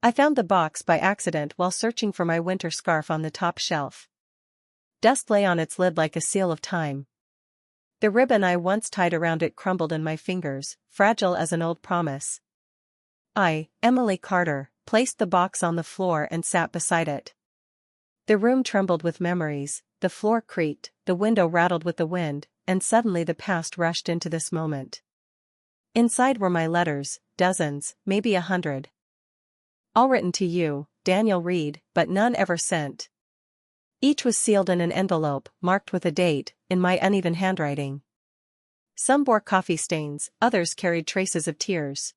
I found the box by accident while searching for my winter scarf on the top shelf. Dust lay on its lid like a seal of time. The ribbon I once tied around it crumbled in my fingers, fragile as an old promise. I, Emily Carter, placed the box on the floor and sat beside it. The room trembled with memories, the floor creaked, the window rattled with the wind, and suddenly the past rushed into this moment. Inside were my letters, dozens, maybe 100. All written to you, Daniel Reed, but none ever sent. Each was sealed in an envelope, marked with a date, in my uneven handwriting. Some bore coffee stains, others carried traces of tears.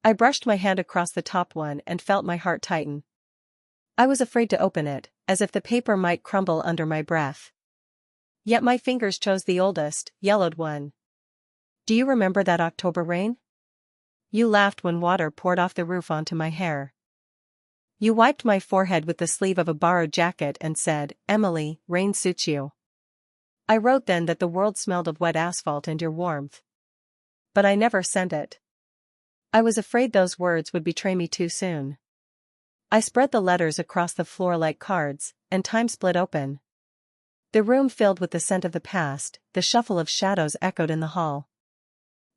I brushed my hand across the top one and felt my heart tighten. I was afraid to open it, as if the paper might crumble under my breath. Yet my fingers chose the oldest, yellowed one. Do you remember that October rain? You laughed when water poured off the roof onto my hair. You wiped my forehead with the sleeve of a borrowed jacket and said, "Emily, rain suits you." I wrote then that the world smelled of wet asphalt and your warmth. But I never sent it. I was afraid those words would betray me too soon. I spread the letters across the floor like cards, and time split open. The room filled with the scent of the past, the shuffle of shadows echoed in the hall.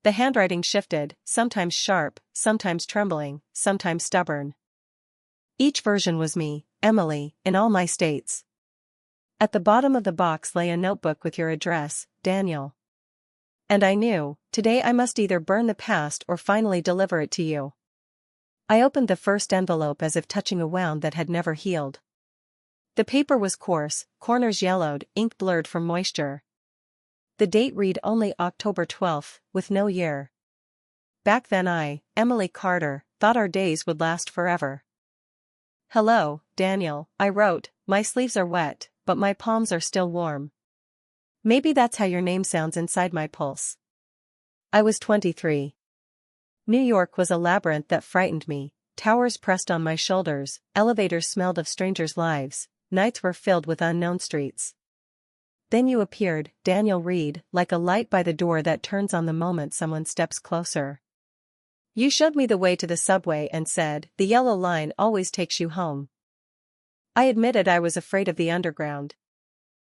The handwriting shifted, sometimes sharp, sometimes trembling, sometimes stubborn. Each version was me, Emily, in all my states. At the bottom of the box lay a notebook with your address, Daniel. And I knew, today I must either burn the past or finally deliver it to you. I opened the first envelope as if touching a wound that had never healed. The paper was coarse, corners yellowed, ink blurred from moisture. The date read only October 12th, with no year. Back then I, Emily Carter, thought our days would last forever. Hello, Daniel, I wrote, my sleeves are wet, but my palms are still warm. Maybe that's how your name sounds inside my pulse. I was 23. New York was a labyrinth that frightened me, towers pressed on my shoulders, elevators smelled of strangers' lives, nights were filled with unknown streets. Then you appeared, Daniel Reed, like a light by the door that turns on the moment someone steps closer. You showed me the way to the subway and said, "The yellow line always takes you home." I admitted I was afraid of the underground.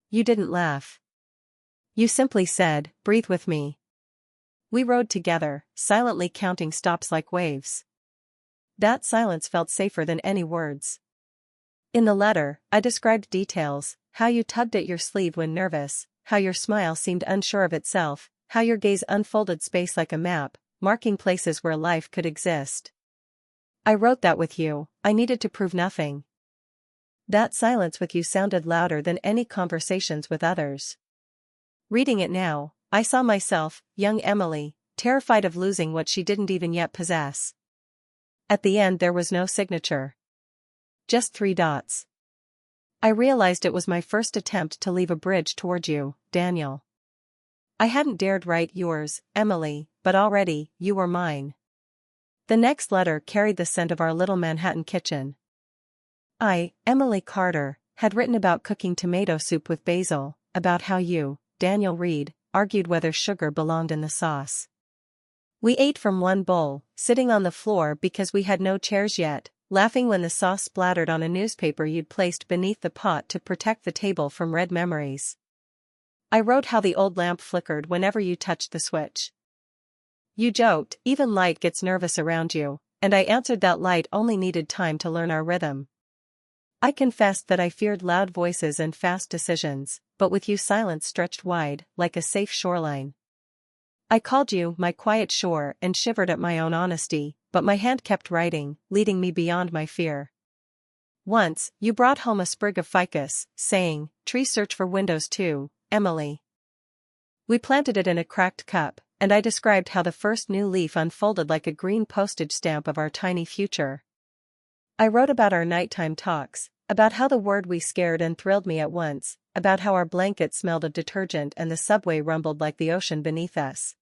You didn't laugh. You simply said, "Breathe with me." We rode together, silently counting stops like waves. That silence felt safer than any words. In the letter, I described details, how you tugged at your sleeve when nervous, how your smile seemed unsure of itself, how your gaze unfolded space like a map, marking places where life could exist. I wrote that with you, I needed to prove nothing. That silence with you sounded louder than any conversations with others. Reading it now, I saw myself, young Emily, terrified of losing what she didn't even yet possess. At the end there was no signature. Just 3 dots. I realized it was my first attempt to leave a bridge toward you, Daniel. I hadn't dared write yours, Emily, but already, you were mine. The next letter carried the scent of our little Manhattan kitchen. I, Emily Carter, had written about cooking tomato soup with basil, about how you, Daniel Reed, argued whether sugar belonged in the sauce. We ate from one bowl, sitting on the floor because we had no chairs yet, laughing when the sauce splattered on a newspaper you'd placed beneath the pot to protect the table from red memories. I wrote how the old lamp flickered whenever you touched the switch. You joked, even light gets nervous around you, and I answered that light only needed time to learn our rhythm. I confessed that I feared loud voices and fast decisions, but with you silence stretched wide, like a safe shoreline. I called you my quiet shore and shivered at my own honesty, but my hand kept writing, leading me beyond my fear. Once, you brought home a sprig of ficus, saying, "Tree search for windows too, Emily." We planted it in a cracked cup, and I described how the first new leaf unfolded like a green postage stamp of our tiny future. I wrote about our nighttime talks, about how the word we scared and thrilled me at once, about how our blankets smelled of detergent and the subway rumbled like the ocean beneath us.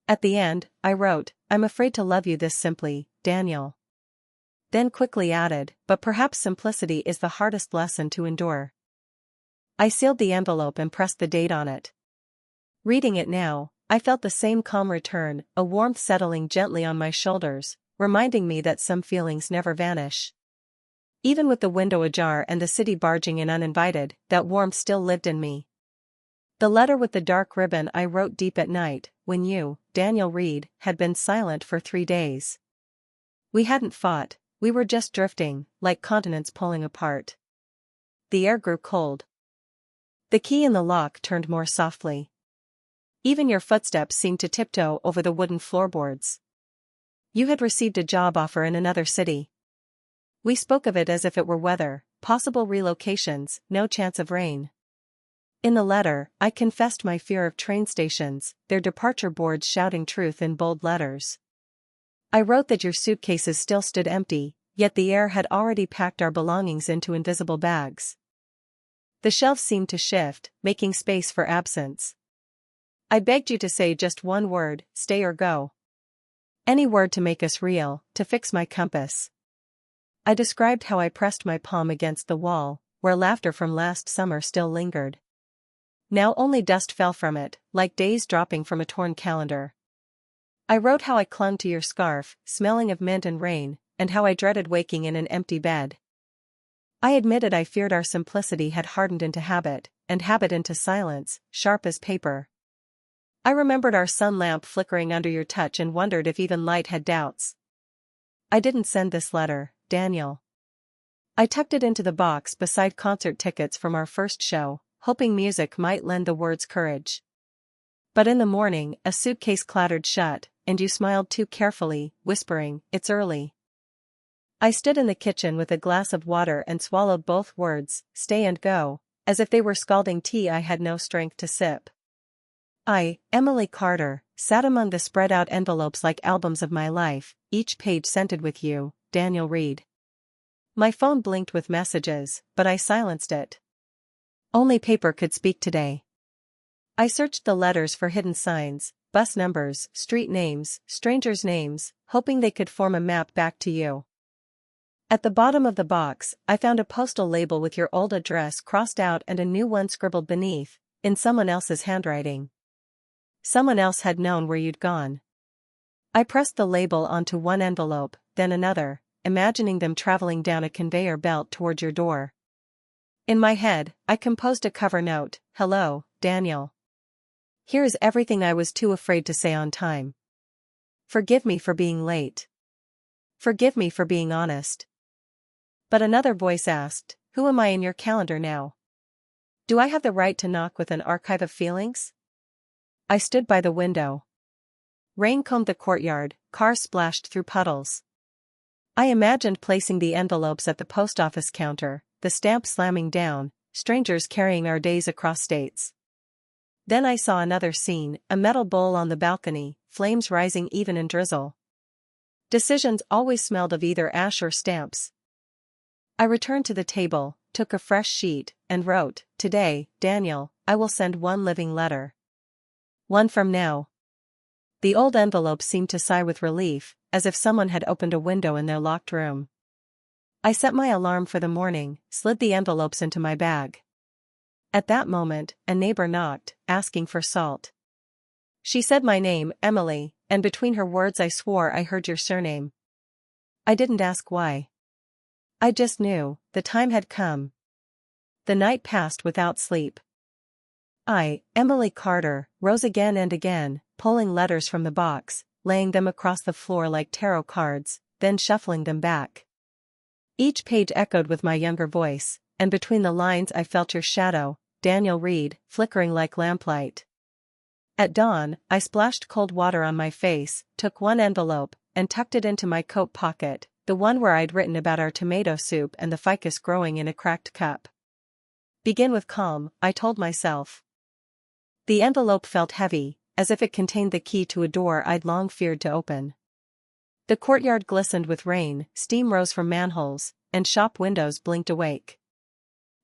At the end, I wrote, "I'm afraid to love you this simply, Daniel." Then quickly added, "But perhaps simplicity is the hardest lesson to endure." I sealed the envelope and pressed the date on it. Reading it now, I felt the same calm return, a warmth settling gently on my shoulders, reminding me that some feelings never vanish. Even with the window ajar and the city barging in uninvited, that warmth still lived in me. The letter with the dark ribbon I wrote deep at night, when you, Daniel Reed, had been silent for 3 days. We hadn't fought, we were just drifting, like continents pulling apart. The air grew cold. The key in the lock turned more softly. Even your footsteps seemed to tiptoe over the wooden floorboards. You had received a job offer in another city. We spoke of it as if it were weather, possible relocations, no chance of rain. In the letter, I confessed my fear of train stations, their departure boards shouting truth in bold letters. I wrote that your suitcases still stood empty, yet the air had already packed our belongings into invisible bags. The shelves seemed to shift, making space for absence. I begged you to say just one word, stay or go. Any word to make us real, to fix my compass. I described how I pressed my palm against the wall, where laughter from last summer still lingered. Now only dust fell from it, like days dropping from a torn calendar. I wrote how I clung to your scarf, smelling of mint and rain, and how I dreaded waking in an empty bed. I admitted I feared our simplicity had hardened into habit, and habit into silence, sharp as paper. I remembered our sun lamp flickering under your touch and wondered if even light had doubts. I didn't send this letter, Daniel. I tucked it into the box beside concert tickets from our first show, hoping music might lend the words courage. But in the morning, a suitcase clattered shut, and you smiled too carefully, whispering, "It's early." I stood in the kitchen with a glass of water and swallowed both words, stay and go, as if they were scalding tea I had no strength to sip. I, Emily Carter, sat among the spread-out envelopes like albums of my life, each page scented with you, Daniel Reed. My phone blinked with messages, but I silenced it. Only paper could speak today. I searched the letters for hidden signs, bus numbers, street names, strangers' names, hoping they could form a map back to you. At the bottom of the box, I found a postal label with your old address crossed out and a new one scribbled beneath, in someone else's handwriting. Someone else had known where you'd gone. I pressed the label onto one envelope, then another, imagining them traveling down a conveyor belt toward your door. In my head, I composed a cover note, "Hello, Daniel. Here is everything I was too afraid to say on time. Forgive me for being late. Forgive me for being honest." But another voice asked, "Who am I in your calendar now? Do I have the right to knock with an archive of feelings?" I stood by the window. Rain combed the courtyard, cars splashed through puddles. I imagined placing the envelopes at the post office counter, the stamp slamming down, strangers carrying our days across states. Then I saw another scene, a metal bowl on the balcony, flames rising even in drizzle. Decisions always smelled of either ash or stamps. I returned to the table, took a fresh sheet, and wrote, "Today, Daniel, I will send one living letter. One from now." The old envelope seemed to sigh with relief, as if someone had opened a window in their locked room. I set my alarm for the morning, slid the envelopes into my bag. At that moment, a neighbor knocked, asking for salt. She said my name, Emily, and between her words I swore I heard your surname. I didn't ask why. I just knew, the time had come. The night passed without sleep. I, Emily Carter, rose again and again, pulling letters from the box, laying them across the floor like tarot cards, then shuffling them back. Each page echoed with my younger voice, and between the lines I felt your shadow, Daniel Reed, flickering like lamplight. At dawn, I splashed cold water on my face, took one envelope, and tucked it into my coat pocket, the one where I'd written about our tomato soup and the ficus growing in a cracked cup. Begin with calm, I told myself. The envelope felt heavy, as if it contained the key to a door I'd long feared to open. The courtyard glistened with rain, steam rose from manholes, and shop windows blinked awake.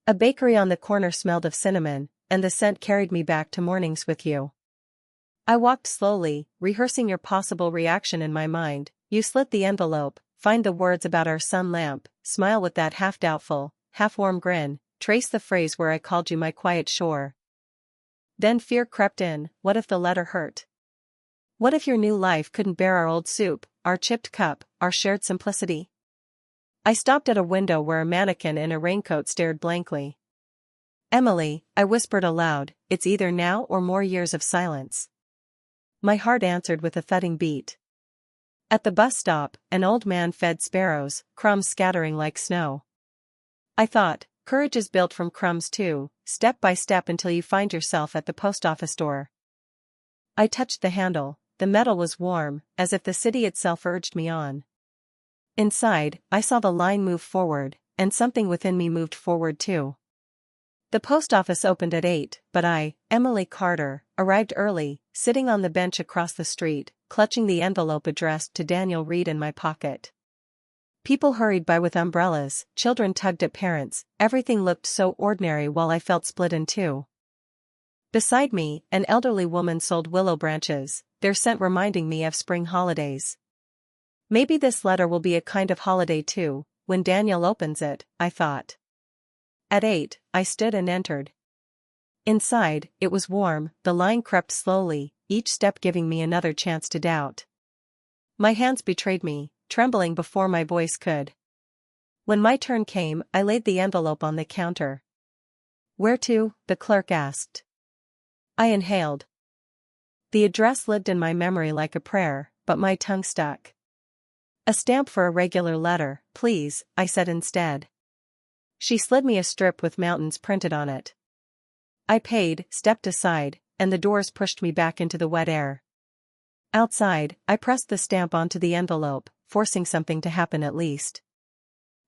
A bakery on the corner smelled of cinnamon, and the scent carried me back to mornings with you. I walked slowly, rehearsing your possible reaction in my mind. You slit the envelope, find the words about our sun lamp, smile with that half-doubtful, half-warm grin, trace the phrase where I called you my quiet shore. Then fear crept in, what if the letter hurt? What if your new life couldn't bear our old soup, our chipped cup, our shared simplicity? I stopped at a window where a mannequin in a raincoat stared blankly. Emily, I whispered aloud, it's either now or more years of silence. My heart answered with a thudding beat. At the bus stop, an old man fed sparrows, crumbs scattering like snow. I thought, courage is built from crumbs too, step by step until you find yourself at the post office door. I touched the handle, the metal was warm, as if the city itself urged me on. Inside, I saw the line move forward, and something within me moved forward too. The post office opened at 8, but I, Emily Carter, arrived early, sitting on the bench across the street, clutching the envelope addressed to Daniel Reed in my pocket. People hurried by with umbrellas, children tugged at parents, everything looked so ordinary while I felt split in two. Beside me, an elderly woman sold willow branches, their scent reminding me of spring holidays. Maybe this letter will be a kind of holiday too, when Daniel opens it, I thought. At 8, I stood and entered. Inside, it was warm, the line crept slowly, each step giving me another chance to doubt. My hands betrayed me, trembling before my voice could. When my turn came, I laid the envelope on the counter. Where to? The clerk asked. I inhaled. The address lived in my memory like a prayer, but my tongue stuck. A stamp for a regular letter, please, I said instead. She slid me a strip with mountains printed on it. I paid, stepped aside, and the doors pushed me back into the wet air. Outside, I pressed the stamp onto the envelope, forcing something to happen at least.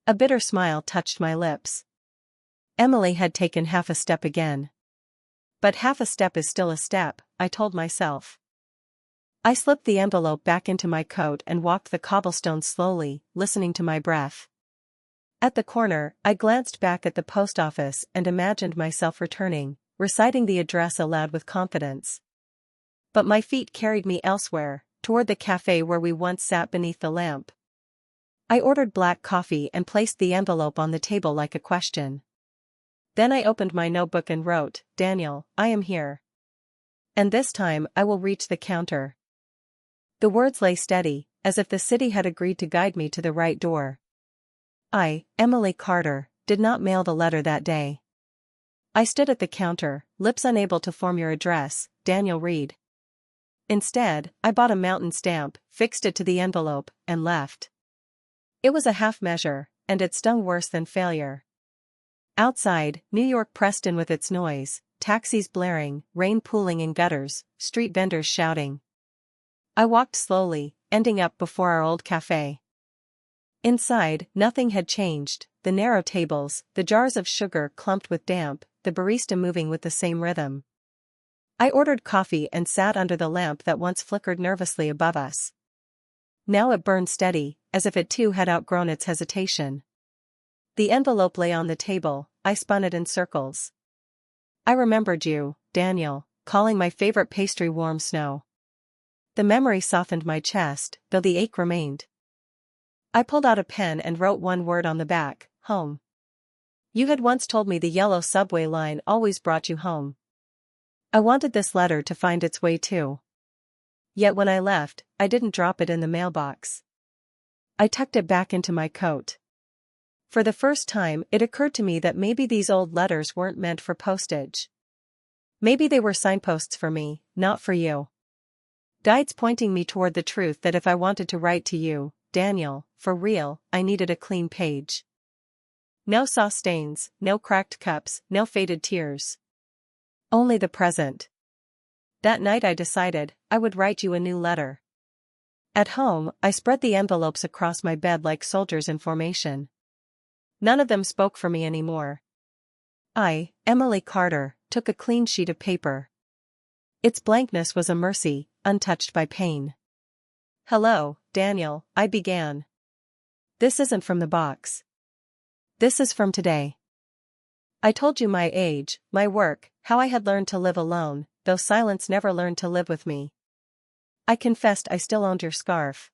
A bitter smile touched my lips. Emily had taken half a step again. But half a step is still a step, I told myself. I slipped the envelope back into my coat and walked the cobblestones slowly, listening to my breath. At the corner, I glanced back at the post office and imagined myself returning, reciting the address aloud with confidence. But my feet carried me elsewhere, toward the cafe where we once sat beneath the lamp. I ordered black coffee and placed the envelope on the table like a question. Then I opened my notebook and wrote, Daniel, I am here. And this time I will reach the counter. The words lay steady, as if the city had agreed to guide me to the right door. I, Emily Carter, did not mail the letter that day. I stood at the counter, lips unable to form your address, Daniel Reed. Instead, I bought a mountain stamp, fixed it to the envelope, and left. It was a half measure, and it stung worse than failure. Outside, New York pressed in with its noise, taxis blaring, rain pooling in gutters, street vendors shouting. I walked slowly, ending up before our old cafe. Inside, nothing had changed, the narrow tables, the jars of sugar clumped with damp, the barista moving with the same rhythm. I ordered coffee and sat under the lamp that once flickered nervously above us. Now it burned steady, as if it too had outgrown its hesitation. The envelope lay on the table, I spun it in circles. I remembered you, Daniel, calling my favorite pastry warm snow. The memory softened my chest, though the ache remained. I pulled out a pen and wrote one word on the back, home. You had once told me the yellow subway line always brought you home. I wanted this letter to find its way too. Yet when I left, I didn't drop it in the mailbox. I tucked it back into my coat. For the first time, it occurred to me that maybe these old letters weren't meant for postage. Maybe they were signposts for me, not for you. Guides pointing me toward the truth that if I wanted to write to you, Daniel, for real, I needed a clean page. No sauce stains, no cracked cups, no faded tears. Only the present. That night I decided, I would write you a new letter. At home, I spread the envelopes across my bed like soldiers in formation. None of them spoke for me anymore. I, Emily Carter, took a clean sheet of paper. Its blankness was a mercy, untouched by pain. Hello, Daniel, I began. This isn't from the box. This is from today. I told you my age, my work, how I had learned to live alone, though silence never learned to live with me. I confessed I still owned your scarf.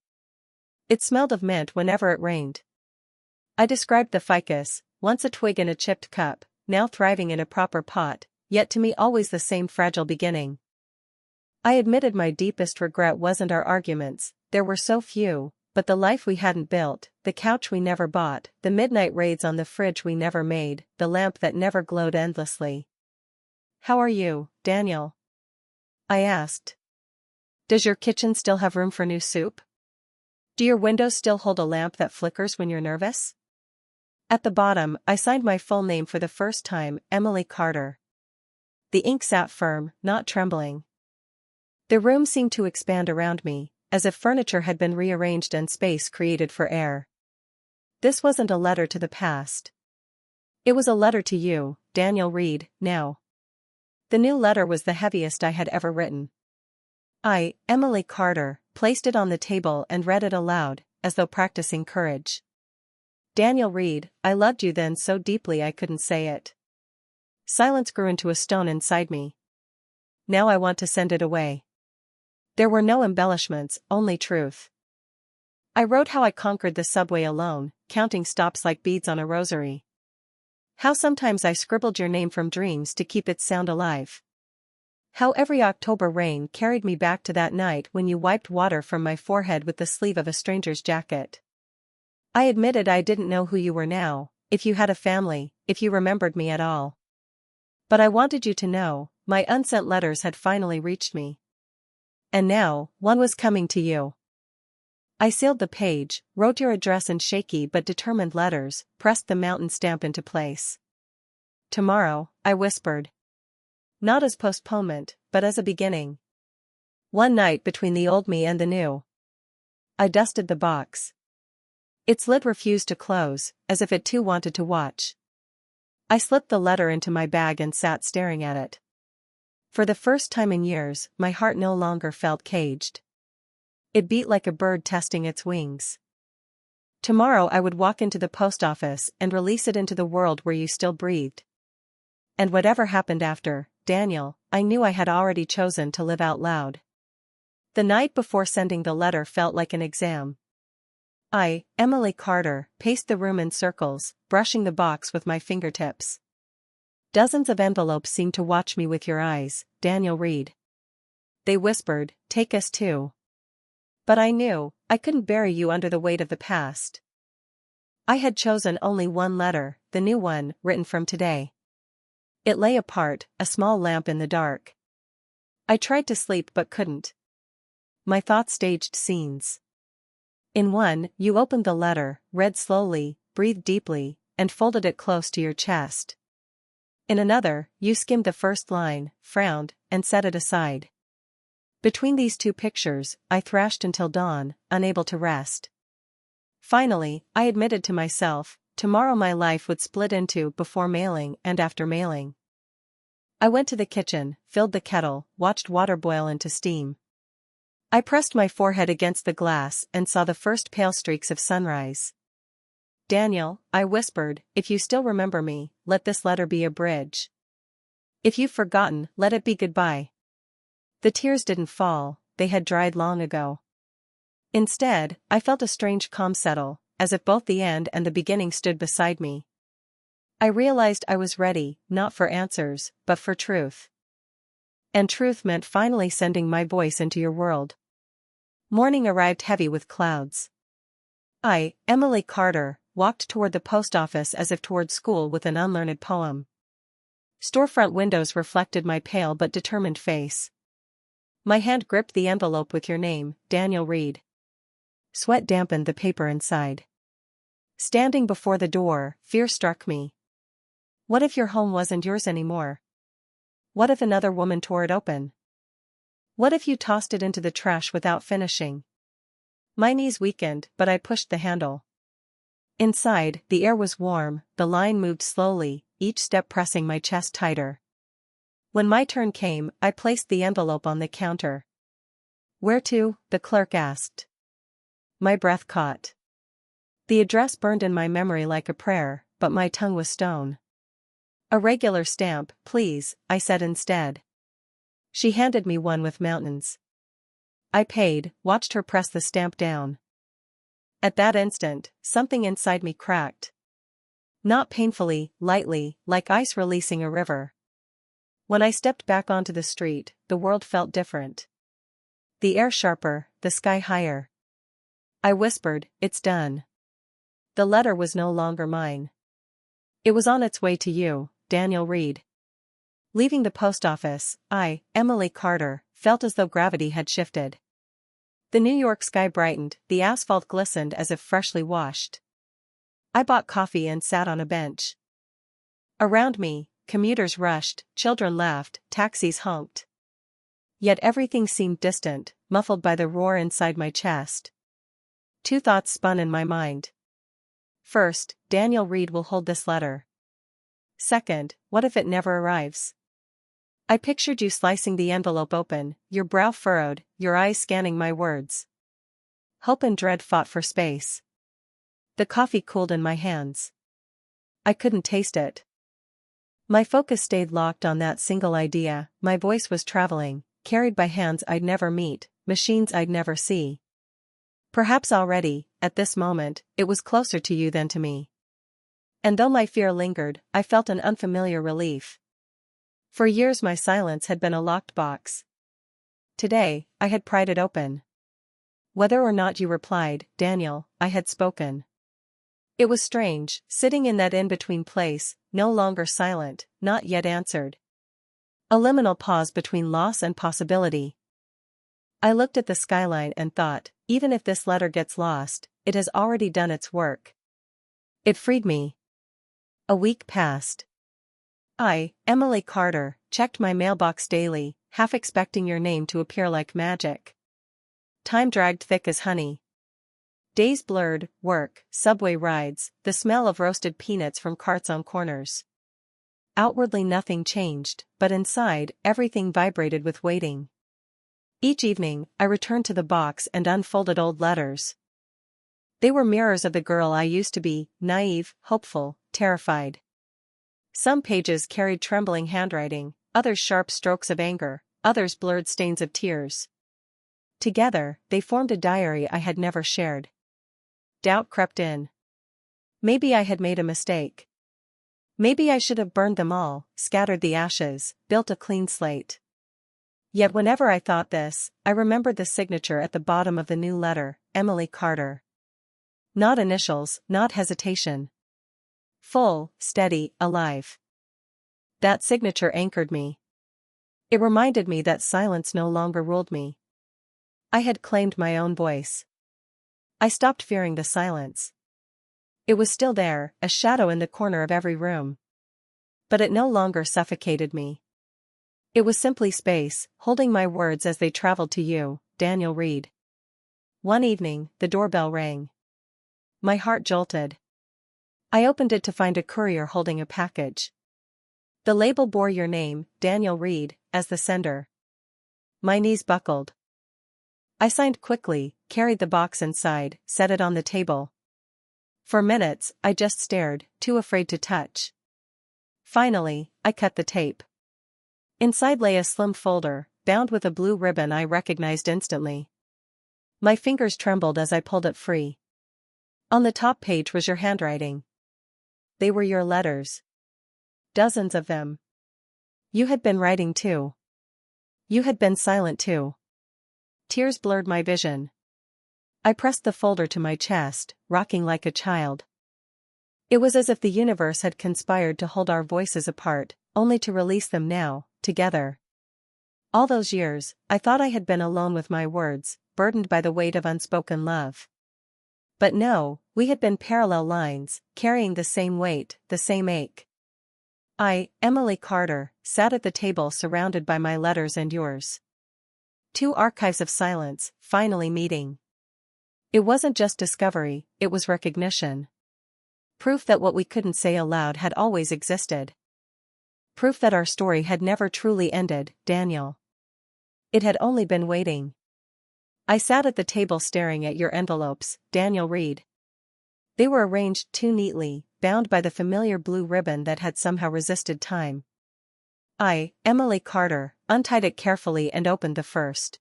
It smelled of mint whenever it rained. I described the ficus, once a twig in a chipped cup, now thriving in a proper pot, yet to me always the same fragile beginning. I admitted my deepest regret wasn't our arguments, there were so few, but the life we hadn't built, the couch we never bought, the midnight raids on the fridge we never made, the lamp that never glowed endlessly. "How are you, Daniel?" I asked. "Does your kitchen still have room for new soup? Do your windows still hold a lamp that flickers when you're nervous?" At the bottom, I signed my full name for the first time, Emily Carter. The ink sat firm, not trembling. The room seemed to expand around me, as if furniture had been rearranged and space created for air. This wasn't a letter to the past. It was a letter to you, Daniel Reed, now. The new letter was the heaviest I had ever written. I, Emily Carter, placed it on the table and read it aloud, as though practicing courage. "Daniel Reed, I loved you then so deeply I couldn't say it. Silence grew into a stone inside me. Now I want to send it away." There were no embellishments, only truth. I wrote how I conquered the subway alone, counting stops like beads on a rosary. How sometimes I scribbled your name from dreams to keep its sound alive. How every October rain carried me back to that night when you wiped water from my forehead with the sleeve of a stranger's jacket. I admitted I didn't know who you were now, if you had a family, if you remembered me at all. But I wanted you to know, my unsent letters had finally reached me. And now, one was coming to you. I sealed the page, wrote your address in shaky but determined letters, pressed the mountain stamp into place. "Tomorrow," I whispered. Not as postponement, but as a beginning. One night between the old me and the new. I dusted the box. Its lid refused to close, as if it too wanted to watch. I slipped the letter into my bag and sat staring at it. For the first time in years, my heart no longer felt caged. It beat like a bird testing its wings. Tomorrow I would walk into the post office and release it into the world where you still breathed. And whatever happened after, Daniel, I knew I had already chosen to live out loud. The night before sending the letter felt like an exam. I, Emily Carter, paced the room in circles, brushing the box with my fingertips. Dozens of envelopes seemed to watch me with your eyes, Daniel Reed. They whispered, "Take us too." But I knew, I couldn't bury you under the weight of the past. I had chosen only one letter, the new one, written from today. It lay apart, a small lamp in the dark. I tried to sleep but couldn't. My thoughts staged scenes. In one, you opened the letter, read slowly, breathed deeply, and folded it close to your chest. In another, you skimmed the first line, frowned, and set it aside. Between these two pictures, I thrashed until dawn, unable to rest. Finally, I admitted to myself, tomorrow my life would split into before mailing and after mailing. I went to the kitchen, filled the kettle, watched water boil into steam. I pressed my forehead against the glass and saw the first pale streaks of sunrise. "Daniel," I whispered, "if you still remember me, let this letter be a bridge. If you've forgotten, let it be goodbye." The tears didn't fall, they had dried long ago. Instead, I felt a strange calm settle, as if both the end and the beginning stood beside me. I realized I was ready, not for answers, but for truth. And truth meant finally sending my voice into your world. Morning arrived heavy with clouds. I, Emily Carter, walked toward the post office as if toward school with an unlearned poem. Storefront windows reflected my pale but determined face. My hand gripped the envelope with your name, Daniel Reed. Sweat dampened the paper inside. Standing before the door, fear struck me. What if your home wasn't yours anymore? What if another woman tore it open? What if you tossed it into the trash without finishing? My knees weakened, but I pushed the handle. Inside, the air was warm, the line moved slowly, each step pressing my chest tighter. When my turn came, I placed the envelope on the counter. "Where to?" the clerk asked. My breath caught. The address burned in my memory like a prayer, but my tongue was stone. "A regular stamp, please," I said instead. She handed me one with mountains. I paid, watched her press the stamp down. At that instant, something inside me cracked. Not painfully, lightly, like ice releasing a river. When I stepped back onto the street, the world felt different. The air sharper, the sky higher. I whispered, "It's done." The letter was no longer mine. It was on its way to you, Daniel Reed. Leaving the post office, I, Emily Carter, felt as though gravity had shifted. The New York sky brightened, the asphalt glistened as if freshly washed. I bought coffee and sat on a bench. Around me, commuters rushed, children laughed, taxis honked. Yet everything seemed distant, muffled by the roar inside my chest. Two thoughts spun in my mind. First, Daniel Reed will hold this letter. Second, what if it never arrives? I pictured you slicing the envelope open, your brow furrowed, your eyes scanning my words. Hope and dread fought for space. The coffee cooled in my hands. I couldn't taste it. My focus stayed locked on that single idea. My voice was traveling, carried by hands I'd never meet, machines I'd never see. Perhaps already, at this moment, it was closer to you than to me. And though my fear lingered, I felt an unfamiliar relief. For years my silence had been a locked box. Today, I had pried it open. Whether or not you replied, Daniel, I had spoken. It was strange, sitting in that in-between place, no longer silent, not yet answered. A liminal pause between loss and possibility. I looked at the skyline and thought, even if this letter gets lost, it has already done its work. It freed me. A week passed. I, Emily Carter, checked my mailbox daily, half expecting your name to appear like magic. Time dragged thick as honey. Days blurred, work, subway rides, the smell of roasted peanuts from carts on corners. Outwardly nothing changed, but inside, everything vibrated with waiting. Each evening, I returned to the box and unfolded old letters. They were mirrors of the girl I used to be, naive, hopeful, terrified. Some pages carried trembling handwriting, others sharp strokes of anger, others blurred stains of tears. Together, they formed a diary I had never shared. Doubt crept in. Maybe I had made a mistake. Maybe I should have burned them all, scattered the ashes, built a clean slate. Yet whenever I thought this, I remembered the signature at the bottom of the new letter, Emily Carter. Not initials, not hesitation. Full, steady, alive. That signature anchored me. It reminded me that silence no longer ruled me. I had claimed my own voice. I stopped fearing the silence. It was still there, a shadow in the corner of every room. But it no longer suffocated me. It was simply space, holding my words as they traveled to you, Daniel Reed. One evening, the doorbell rang. My heart jolted. I opened it to find a courier holding a package. The label bore your name, Daniel Reed, as the sender. My knees buckled. I signed quickly, carried the box inside, set it on the table. For minutes, I just stared, too afraid to touch. Finally, I cut the tape. Inside lay a slim folder, bound with a blue ribbon I recognized instantly. My fingers trembled as I pulled it free. On the top page was your handwriting. They were your letters. Dozens of them. You had been writing too. You had been silent too. Tears blurred my vision. I pressed the folder to my chest, rocking like a child. It was as if the universe had conspired to hold our voices apart, only to release them now, together. All those years, I thought I had been alone with my words, burdened by the weight of unspoken love. But no, we had been parallel lines, carrying the same weight, the same ache. I, Emily Carter, sat at the table surrounded by my letters and yours. Two archives of silence, finally meeting. It wasn't just discovery, it was recognition. Proof that what we couldn't say aloud had always existed. Proof that our story had never truly ended, Daniel. It had only been waiting. I sat at the table staring at your envelopes, Daniel Reed. They were arranged too neatly, bound by the familiar blue ribbon that had somehow resisted time. I, Emily Carter, untied it carefully and opened the first.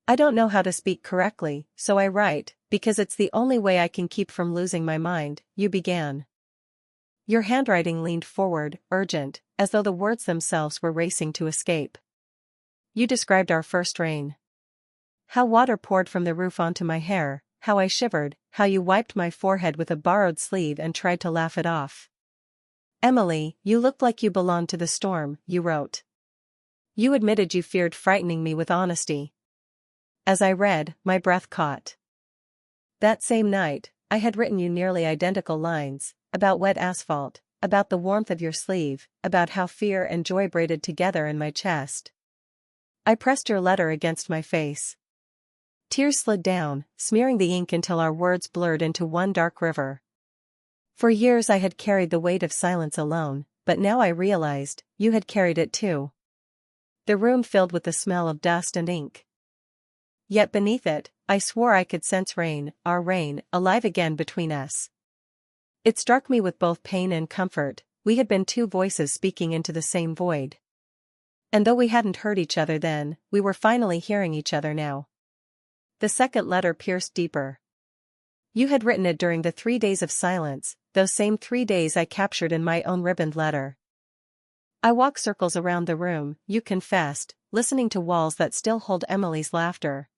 I don't know how to speak correctly, so I write, because it's the only way I can keep from losing my mind, you began. Your handwriting leaned forward, urgent, as though the words themselves were racing to escape. You described our first rain. How water poured from the roof onto my hair, how I shivered, how you wiped my forehead with a borrowed sleeve and tried to laugh it off. Emily, you looked like you belonged to the storm, you wrote. You admitted you feared frightening me with honesty. As I read, my breath caught. That same night, I had written you nearly identical lines, about wet asphalt, about the warmth of your sleeve, about how fear and joy braided together in my chest. I pressed your letter against my face. Tears slid down, smearing the ink until our words blurred into one dark river. For years I had carried the weight of silence alone, but now I realized, you had carried it too. The room filled with the smell of dust and ink. Yet beneath it, I swore I could sense rain, our rain, alive again between us. It struck me with both pain and comfort, we had been two voices speaking into the same void. And though we hadn't heard each other then, we were finally hearing each other now. The second letter pierced deeper. You had written it during the 3 days of silence, those same 3 days I captured in my own ribboned letter. I walked circles around the room, you confessed, listening to walls that still hold Emily's laughter.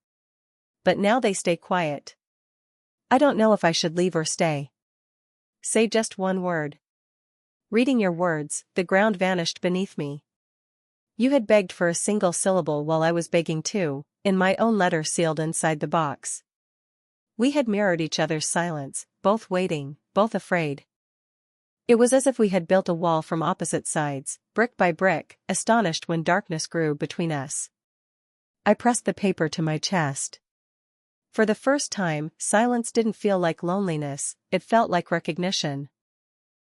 But now they stay quiet. I don't know if I should leave or stay. Say just one word. Reading your words, the ground vanished beneath me. You had begged for a single syllable while I was begging too, in my own letter sealed inside the box. We had mirrored each other's silence, both waiting, both afraid. It was as if we had built a wall from opposite sides, brick by brick, astonished when darkness grew between us. I pressed the paper to my chest. For the first time, silence didn't feel like loneliness, it felt like recognition.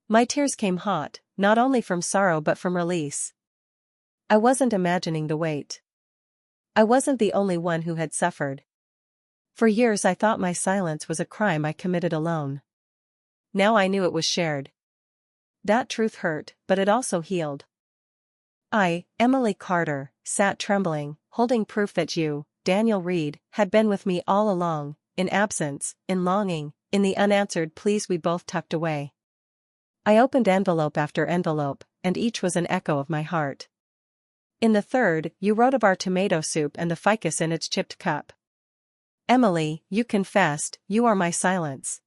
My tears came hot, not only from sorrow but from release. I wasn't imagining the weight. I wasn't the only one who had suffered. For years I thought my silence was a crime I committed alone. Now I knew it was shared. That truth hurt, but it also healed. I, Emily Carter, sat trembling, holding proof that you, Daniel Reed, had been with me all along, in absence, in longing, in the unanswered pleas we both tucked away. I opened envelope after envelope, and each was an echo of my heart. In the third, you wrote of our tomato soup and the ficus in its chipped cup. Emily, you confessed, you are my silence.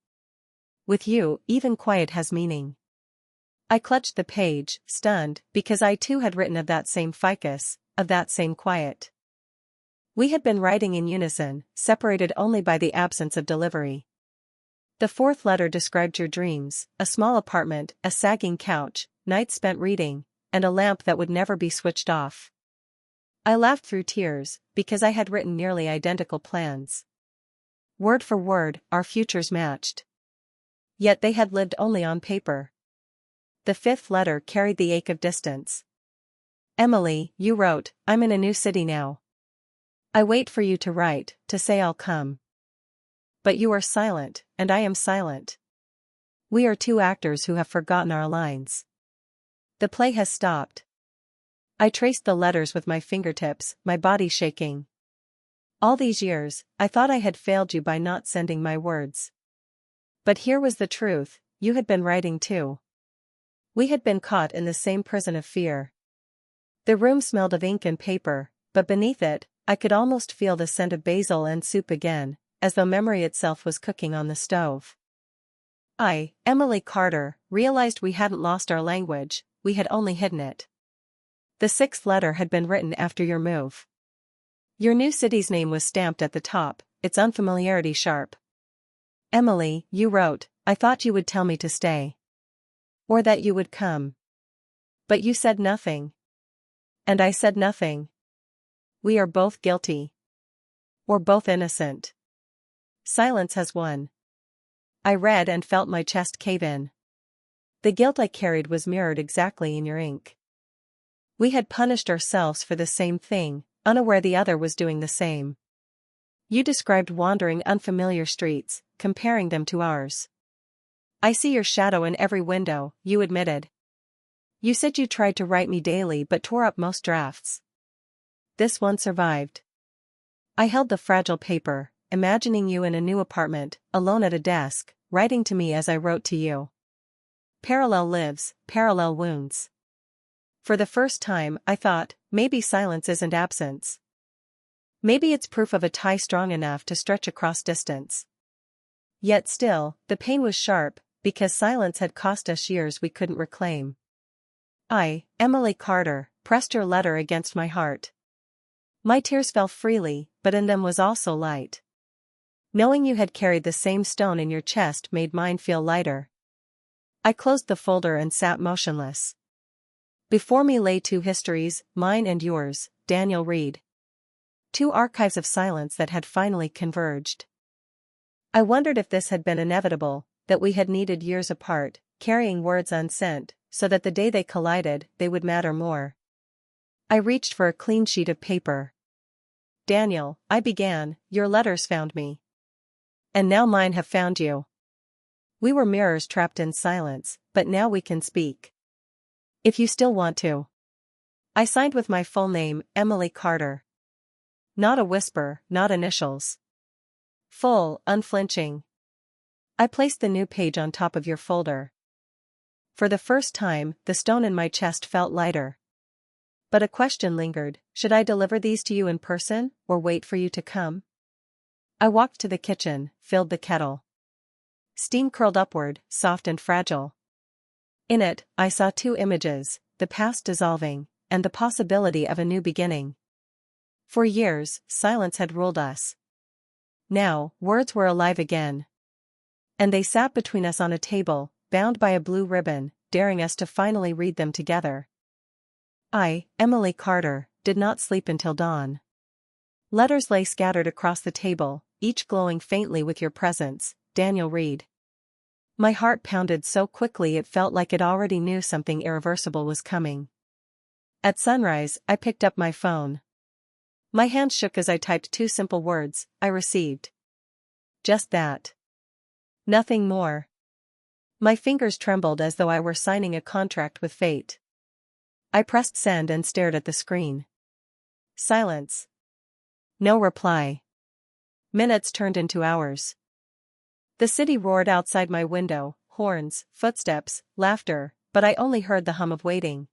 With you, even quiet has meaning. I clutched the page, stunned, because I too had written of that same ficus, of that same quiet. We had been writing in unison, separated only by the absence of delivery. The fourth letter described your dreams, a small apartment, a sagging couch, nights spent reading, and a lamp that would never be switched off. I laughed through tears, because I had written nearly identical plans. Word for word, our futures matched. Yet they had lived only on paper. The fifth letter carried the ache of distance. Emily, you wrote, I'm in a new city now. I wait for you to write, to say I'll come. But you are silent, and I am silent. We are two actors who have forgotten our lines. The play has stopped. I traced the letters with my fingertips, my body shaking. All these years, I thought I had failed you by not sending my words. But here was the truth, you had been writing too. We had been caught in the same prison of fear. The room smelled of ink and paper, but beneath it, I could almost feel the scent of basil and soup again, as though memory itself was cooking on the stove. I, Emily Carter, realized we hadn't lost our language, we had only hidden it. The sixth letter had been written after your move. Your new city's name was stamped at the top, its unfamiliarity sharp. Emily, you wrote, I thought you would tell me to stay. Or that you would come. But you said nothing. And I said nothing. We are both guilty. Or both innocent. Silence has won. I read and felt my chest cave in. The guilt I carried was mirrored exactly in your ink. We had punished ourselves for the same thing, unaware the other was doing the same. You described wandering unfamiliar streets, comparing them to ours. I see your shadow in every window, you admitted. You said you tried to write me daily but tore up most drafts. This one survived. I held the fragile paper, imagining you in a new apartment, alone at a desk, writing to me as I wrote to you. Parallel lives, parallel wounds. For the first time, I thought, maybe silence isn't absence. Maybe it's proof of a tie strong enough to stretch across distance. Yet still, the pain was sharp, because silence had cost us years we couldn't reclaim. I, Emily Carter, pressed your letter against my heart. My tears fell freely, but in them was also light. Knowing you had carried the same stone in your chest made mine feel lighter. I closed the folder and sat motionless. Before me lay two histories, mine and yours, Daniel Reed. Two archives of silence that had finally converged. I wondered if this had been inevitable, that we had needed years apart, carrying words unsent, so that the day they collided, they would matter more. I reached for a clean sheet of paper. Daniel, I began, your letters found me. And now mine have found you. We were mirrors trapped in silence, but now we can speak. If you still want to. I signed with my full name, Emily Carter. Not a whisper, not initials. Full, unflinching. I placed the new page on top of your folder. For the first time, the stone in my chest felt lighter. But a question lingered, should I deliver these to you in person, or wait for you to come? I walked to the kitchen, filled the kettle. Steam curled upward, soft and fragile. In it, I saw two images, the past dissolving, and the possibility of a new beginning. For years, silence had ruled us. Now, words were alive again. And they sat between us on a table, bound by a blue ribbon, daring us to finally read them together. I, Emily Carter, did not sleep until dawn. Letters lay scattered across the table, each glowing faintly with your presence, Daniel Reed. My heart pounded so quickly it felt like it already knew something irreversible was coming. At sunrise, I picked up my phone. My hand shook as I typed two simple words, I received. Just that. Nothing more. My fingers trembled as though I were signing a contract with fate. I pressed send and stared at the screen. Silence. No reply. Minutes turned into hours. The city roared outside my window, horns, footsteps, laughter, but I only heard the hum of waiting.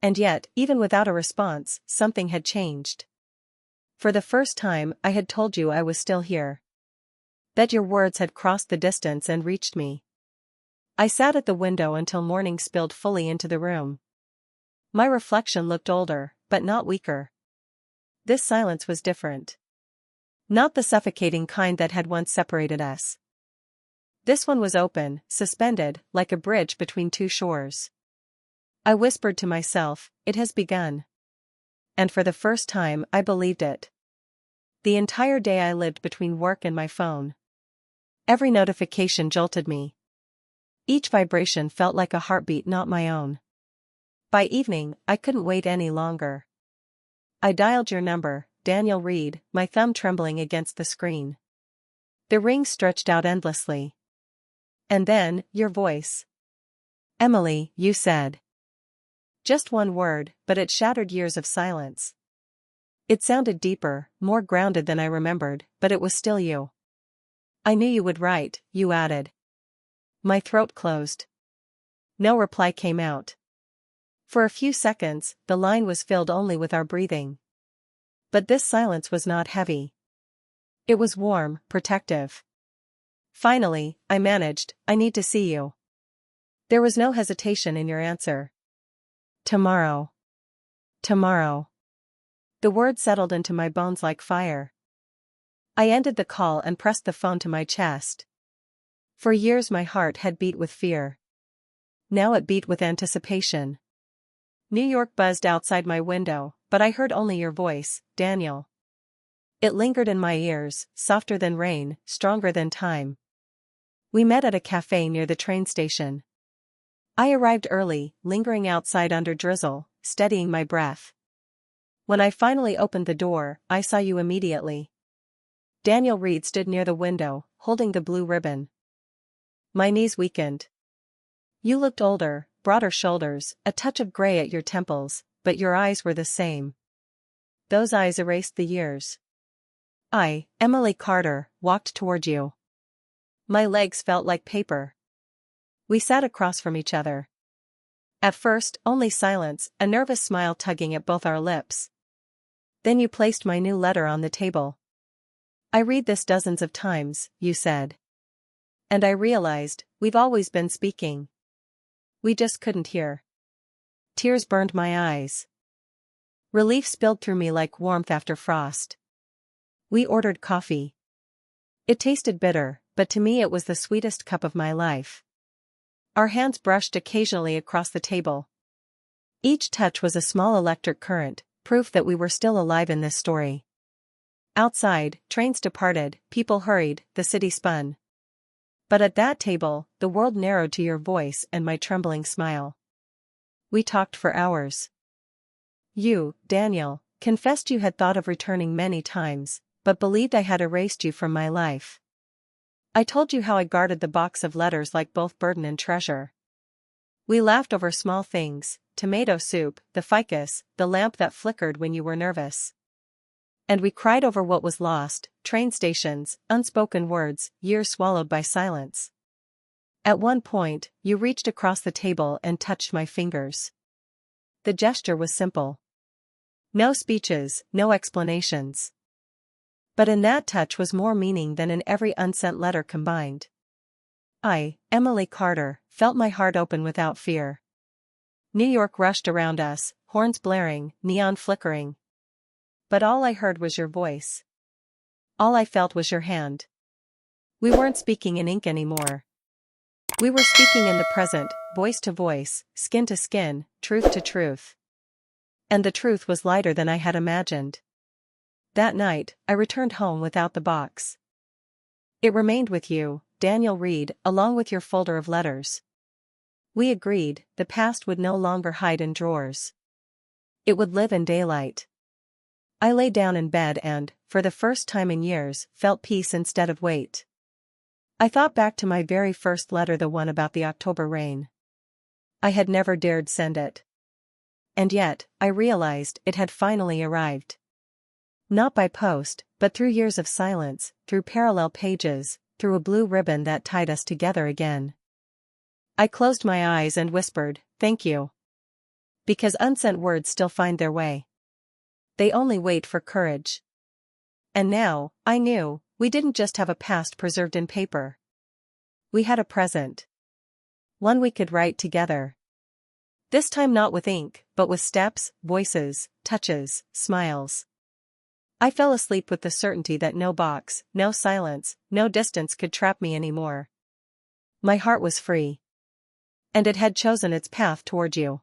And yet, even without a response, something had changed. For the first time, I had told you I was still here. That your words had crossed the distance and reached me. I sat at the window until morning spilled fully into the room. My reflection looked older, but not weaker. This silence was different. Not the suffocating kind that had once separated us. This one was open, suspended, like a bridge between two shores. I whispered to myself, it has begun. And for the first time, I believed it. The entire day I lived between work and my phone. Every notification jolted me. Each vibration felt like a heartbeat not my own. By evening, I couldn't wait any longer. I dialed your number, Daniel Reed, my thumb trembling against the screen. The ring stretched out endlessly. And then, your voice. Emily, you said. Just one word, but it shattered years of silence. It sounded deeper, more grounded than I remembered, but it was still you. I knew you would write, you added. My throat closed. No reply came out. For a few seconds, the line was filled only with our breathing. But this silence was not heavy. It was warm, protective. Finally, I managed, I need to see you. There was no hesitation in your answer. Tomorrow. Tomorrow. The word settled into my bones like fire. I ended the call and pressed the phone to my chest. For years my heart had beat with fear. Now it beat with anticipation. New York buzzed outside my window, but I heard only your voice, Daniel. It lingered in my ears, softer than rain, stronger than time. We met at a café near the train station. I arrived early, lingering outside under drizzle, steadying my breath. When I finally opened the door, I saw you immediately. Daniel Reed stood near the window, holding the blue ribbon. My knees weakened. You looked older, broader shoulders, a touch of gray at your temples, but your eyes were the same. Those eyes erased the years. I, Emily Carter, walked toward you. My legs felt like paper. We sat across from each other. At first, only silence, a nervous smile tugging at both our lips. Then you placed my new letter on the table. I read this dozens of times, you said. And I realized, we've always been speaking. We just couldn't hear. Tears burned my eyes. Relief spilled through me like warmth after frost. We ordered coffee. It tasted bitter, but to me it was the sweetest cup of my life. Our hands brushed occasionally across the table. Each touch was a small electric current, proof that we were still alive in this story. Outside, trains departed, people hurried, the city spun. But at that table, the world narrowed to your voice and my trembling smile. We talked for hours. You, Daniel, confessed you had thought of returning many times, but believed I had erased you from my life. I told you how I guarded the box of letters like both burden and treasure. We laughed over small things, tomato soup, the ficus, the lamp that flickered when you were nervous. And we cried over what was lost, train stations, unspoken words, years swallowed by silence. At one point, you reached across the table and touched my fingers. The gesture was simple. No speeches, no explanations. But in that touch was more meaning than in every unsent letter combined. I, Emily Carter, felt my heart open without fear. New York rushed around us, horns blaring, neon flickering. But all I heard was your voice. All I felt was your hand. We weren't speaking in ink anymore. We were speaking in the present, voice to voice, skin to skin, truth to truth. And the truth was lighter than I had imagined. That night, I returned home without the box. It remained with you, Daniel Reed, along with your folder of letters. We agreed, the past would no longer hide in drawers. It would live in daylight. I lay down in bed and, for the first time in years, felt peace instead of weight. I thought back to my very first letter, the one about the October rain. I had never dared send it. And yet, I realized it had finally arrived. Not by post, but through years of silence, through parallel pages, through a blue ribbon that tied us together again. I closed my eyes and whispered, "Thank you." Because unsent words still find their way. They only wait for courage. And now, I knew, we didn't just have a past preserved in paper. We had a present. One we could write together. This time not with ink, but with steps, voices, touches, smiles. I fell asleep with the certainty that no box, no silence, no distance could trap me anymore. My heart was free. And it had chosen its path toward you.